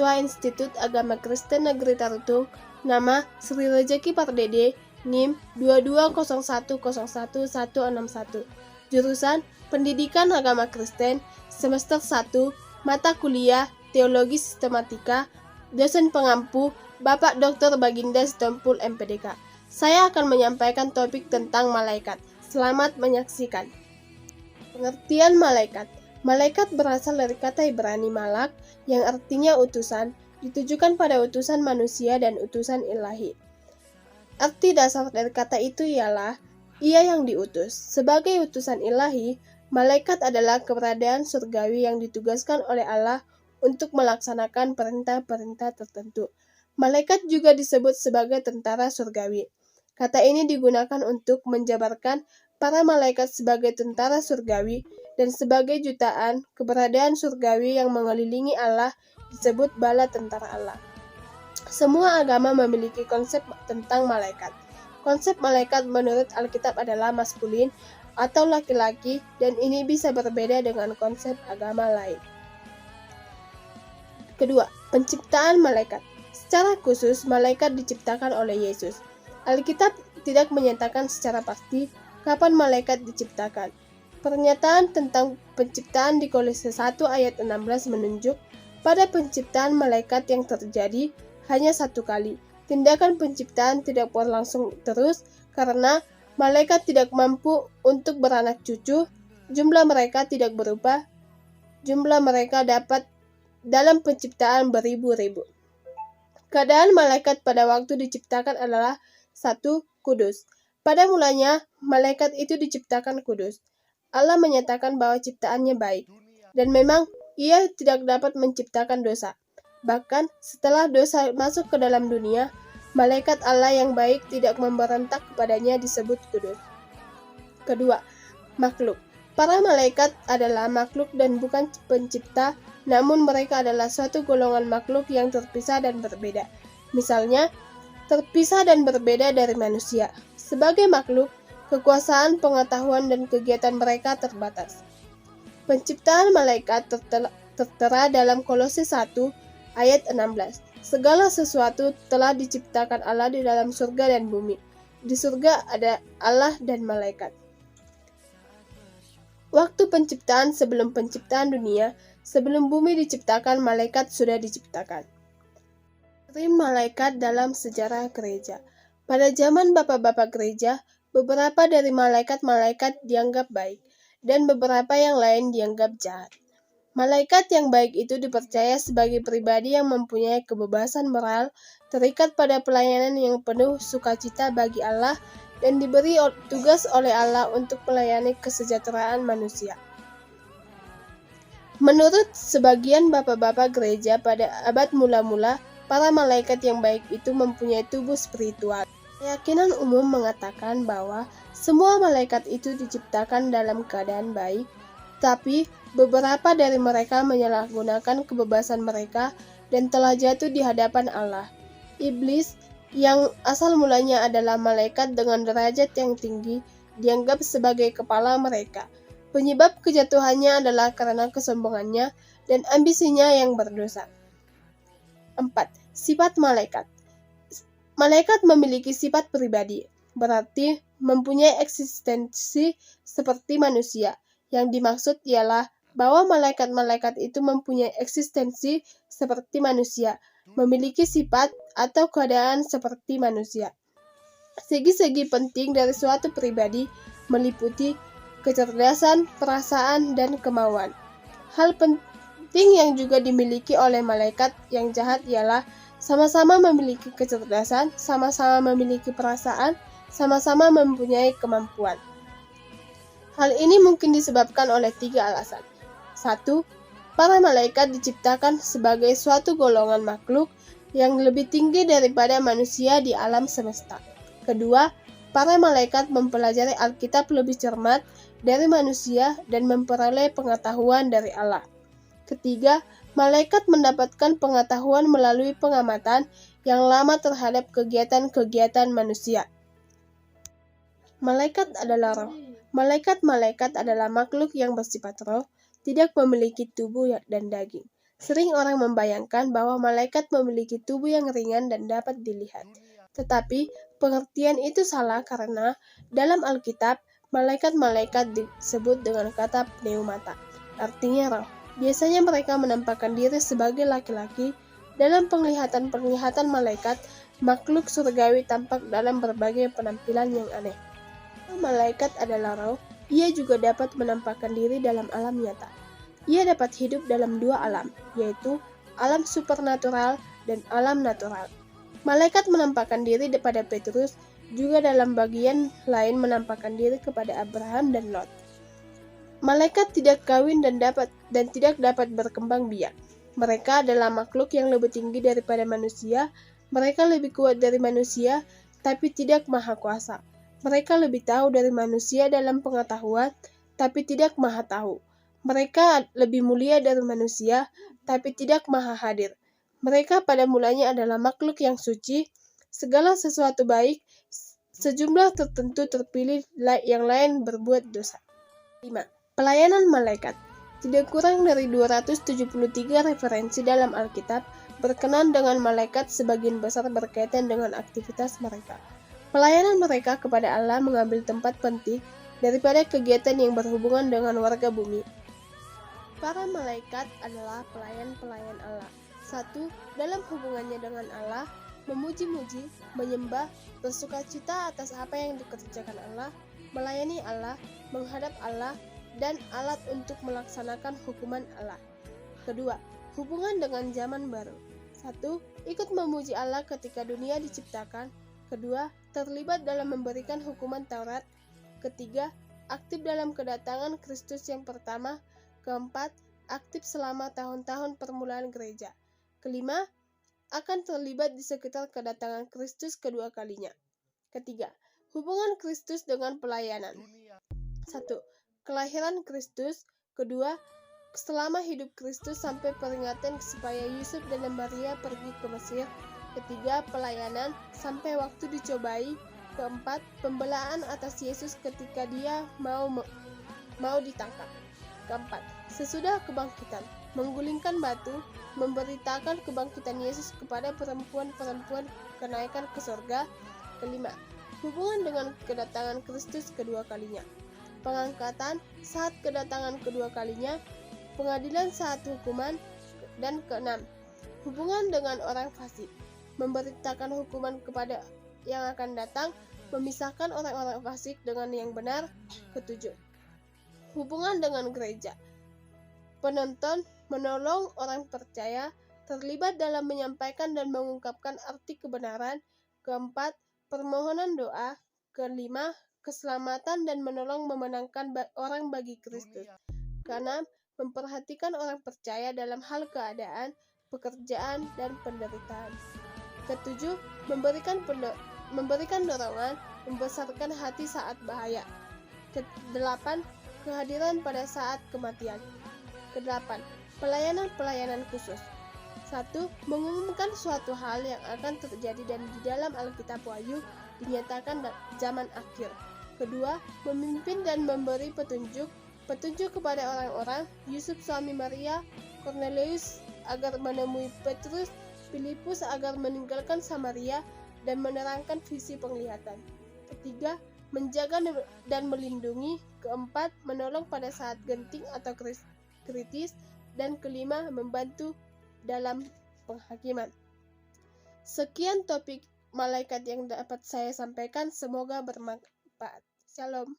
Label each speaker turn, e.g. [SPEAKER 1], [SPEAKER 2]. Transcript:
[SPEAKER 1] Ketua Institut Agama Kristen Negeri Tarutung, nama Sri Rejeki Pardede, NIM 220101161, jurusan Pendidikan Agama Kristen, semester 1, mata kuliah Teologi Sistematika, dosen pengampu Bapak Dr. Baginda Sitompul MPDK. Saya akan menyampaikan topik tentang malaikat. Selamat menyaksikan. Pengertian malaikat. Malaikat berasal dari kata Ibrani malak, yang artinya utusan, ditujukan pada utusan manusia dan utusan ilahi. Arti dasar dari kata itu ialah ia yang diutus. Sebagai utusan ilahi, malaikat adalah keberadaan surgawi yang ditugaskan oleh Allah untuk melaksanakan perintah-perintah tertentu. Malaikat juga disebut sebagai tentara surgawi. Kata ini digunakan untuk menjabarkan para malaikat sebagai tentara surgawi dan sebagai jutaan keberadaan surgawi yang mengelilingi Allah disebut bala tentara Allah. Semua agama memiliki konsep tentang malaikat. Konsep malaikat menurut Alkitab adalah maskulin atau laki-laki, dan ini bisa berbeda dengan konsep agama lain. Kedua, penciptaan malaikat. Secara khusus, malaikat diciptakan oleh Yesus. Alkitab tidak menyatakan secara pasti kapan malaikat diciptakan. Pernyataan tentang penciptaan di Kolose 1 ayat 16 menunjuk pada penciptaan malaikat yang terjadi hanya satu kali. Tindakan penciptaan tidak berlangsung terus karena malaikat tidak mampu untuk beranak cucu, jumlah mereka tidak berubah, jumlah mereka dapat dalam penciptaan beribu-ribu. Keadaan malaikat pada waktu diciptakan adalah satu, kudus. Pada mulanya, malaikat itu diciptakan kudus. Allah menyatakan bahwa ciptaannya baik, dan memang ia tidak dapat menciptakan dosa. Bahkan setelah dosa masuk ke dalam dunia, malaikat Allah yang baik tidak memberontak kepadanya disebut kudus. Kedua, makhluk. Para malaikat adalah makhluk dan bukan pencipta, namun mereka adalah suatu golongan makhluk yang terpisah dan berbeda. Misalnya, terpisah dan berbeda dari manusia. Sebagai makhluk, kekuasaan, pengetahuan, dan kegiatan mereka terbatas. Penciptaan malaikat tertera dalam Kolose 1 ayat 16. Segala sesuatu telah diciptakan Allah di dalam surga dan bumi. Di surga ada Allah dan malaikat. Waktu penciptaan sebelum penciptaan dunia, sebelum bumi diciptakan, malaikat sudah diciptakan. Malaikat dalam sejarah gereja. Pada zaman bapak-bapak gereja, beberapa dari malaikat-malaikat dianggap baik, dan beberapa yang lain dianggap jahat. Malaikat yang baik itu dipercaya sebagai pribadi yang mempunyai kebebasan moral, terikat pada pelayanan yang penuh sukacita bagi Allah, dan diberi tugas oleh Allah untuk melayani kesejahteraan manusia. Menurut sebagian bapak-bapak gereja pada abad mula-mula, para malaikat yang baik itu mempunyai tubuh spiritual. Keyakinan umum mengatakan bahwa semua malaikat itu diciptakan dalam keadaan baik, tapi beberapa dari mereka menyalahgunakan kebebasan mereka dan telah jatuh di hadapan Allah. Iblis, yang asal mulanya adalah malaikat dengan derajat yang tinggi, dianggap sebagai kepala mereka. Penyebab kejatuhannya adalah karena kesombongannya dan ambisinya yang berdosa. 4. Sifat malaikat. Malaikat memiliki sifat pribadi, berarti mempunyai eksistensi seperti manusia. Yang dimaksud ialah bahwa malaikat-malaikat itu mempunyai eksistensi seperti manusia, memiliki sifat atau keadaan seperti manusia. Segi-segi penting dari suatu pribadi meliputi kecerdasan, perasaan, dan kemauan. Hal penting yang juga dimiliki oleh malaikat yang jahat ialah sama-sama memiliki kecerdasan, sama-sama memiliki perasaan, sama-sama mempunyai kemampuan. Hal ini mungkin disebabkan oleh 3 alasan. 1. Para malaikat diciptakan sebagai suatu golongan makhluk yang lebih tinggi daripada manusia di alam semesta. Kedua, para malaikat mempelajari Alkitab lebih cermat dari manusia dan memperoleh pengetahuan dari Allah. Ketiga, malaikat mendapatkan pengetahuan melalui pengamatan yang lama terhadap kegiatan-kegiatan manusia. Malaikat adalah roh. Malaikat-malaikat adalah makhluk yang bersifat roh, tidak memiliki tubuh dan daging. Sering orang membayangkan bahwa malaikat memiliki tubuh yang ringan dan dapat dilihat. Tetapi pengertian itu salah karena dalam Alkitab, malaikat-malaikat disebut dengan kata pneumata, artinya roh. Biasanya mereka menampakkan diri sebagai laki-laki. Dalam penglihatan-penglihatan malaikat, makhluk surgawi tampak dalam berbagai penampilan yang aneh. Kalau malaikat adalah roh, ia juga dapat menampakkan diri dalam alam nyata. Ia dapat hidup dalam dua alam, yaitu alam supernatural dan alam natural. Malaikat menampakkan diri kepada Petrus, juga dalam bagian lain menampakkan diri kepada Abraham dan Lot. Malaikat tidak kawin dan tidak dapat berkembang biak. Mereka adalah makhluk yang lebih tinggi daripada manusia. Mereka lebih kuat dari manusia, tapi tidak maha kuasa. Mereka lebih tahu dari manusia dalam pengetahuan, tapi tidak maha tahu. Mereka lebih mulia dari manusia, tapi tidak maha hadir. Mereka pada mulanya adalah makhluk yang suci, segala sesuatu baik, sejumlah tertentu terpilih yang lain berbuat dosa. 5. Pelayanan malaikat. Tidak kurang dari 273 referensi dalam Alkitab berkenan dengan malaikat, sebagian besar berkaitan dengan aktivitas mereka. Pelayanan mereka kepada Allah mengambil tempat penting daripada kegiatan yang berhubungan dengan warga bumi. Para malaikat adalah pelayan-pelayan Allah. 1. Dalam hubungannya dengan Allah, memuji-muji, menyembah, bersukacita atas apa yang dikerjakan Allah, melayani Allah, menghadap Allah, dan alat untuk melaksanakan hukuman Allah. Kedua, hubungan dengan zaman baru. 1. Ikut memuji Allah ketika dunia diciptakan. Kedua, terlibat dalam memberikan hukuman Taurat. Ketiga, aktif dalam kedatangan Kristus yang pertama. Keempat, aktif selama tahun-tahun permulaan gereja. Kelima, akan terlibat di sekitar kedatangan Kristus kedua kalinya. Ketiga, hubungan Kristus dengan pelayanan. 1. Kelahiran Kristus. Kedua, selama hidup Kristus sampai peringatan supaya Yusuf dan Maria pergi ke Mesir. Ketiga, pelayanan sampai waktu dicobai. Keempat, pembelaan atas Yesus ketika dia mau ditangkap. Keempat, sesudah kebangkitan, menggulingkan batu, memberitakan kebangkitan Yesus kepada perempuan-perempuan kenaikan ke surga. Kelima, hubungan dengan kedatangan Kristus kedua kalinya. Pengangkatan saat kedatangan kedua kalinya, pengadilan saat hukuman, dan keenam, hubungan dengan orang fasik, memberitakan hukuman kepada yang akan datang, memisahkan orang-orang fasik dengan yang benar. Ketujuh, hubungan dengan gereja, penonton, menolong orang percaya, terlibat dalam menyampaikan dan mengungkapkan arti kebenaran. Keempat, permohonan doa. Kelima, keselamatan dan menolong memenangkan orang bagi Kristus. Keenam, memperhatikan orang percaya dalam hal keadaan, pekerjaan, dan penderitaan. Ketujuh, memberikan dorongan, membesarkan hati saat bahaya. Kedelapan, kehadiran pada saat kematian. Kedelapan, pelayanan khusus. 1. Mengumumkan suatu hal yang akan terjadi dan di dalam Alkitab Wahyu dinyatakan zaman akhir. Kedua, memimpin dan memberi petunjuk kepada orang-orang, Yusuf suami Maria, Cornelius agar menemui Petrus, Filipus agar meninggalkan Samaria dan menerangkan visi penglihatan. Ketiga, menjaga dan melindungi. Keempat, menolong pada saat genting atau kritis. Dan kelima, membantu dalam penghakiman. Sekian topik malaikat yang dapat saya sampaikan, semoga bermanfaat. Shalom.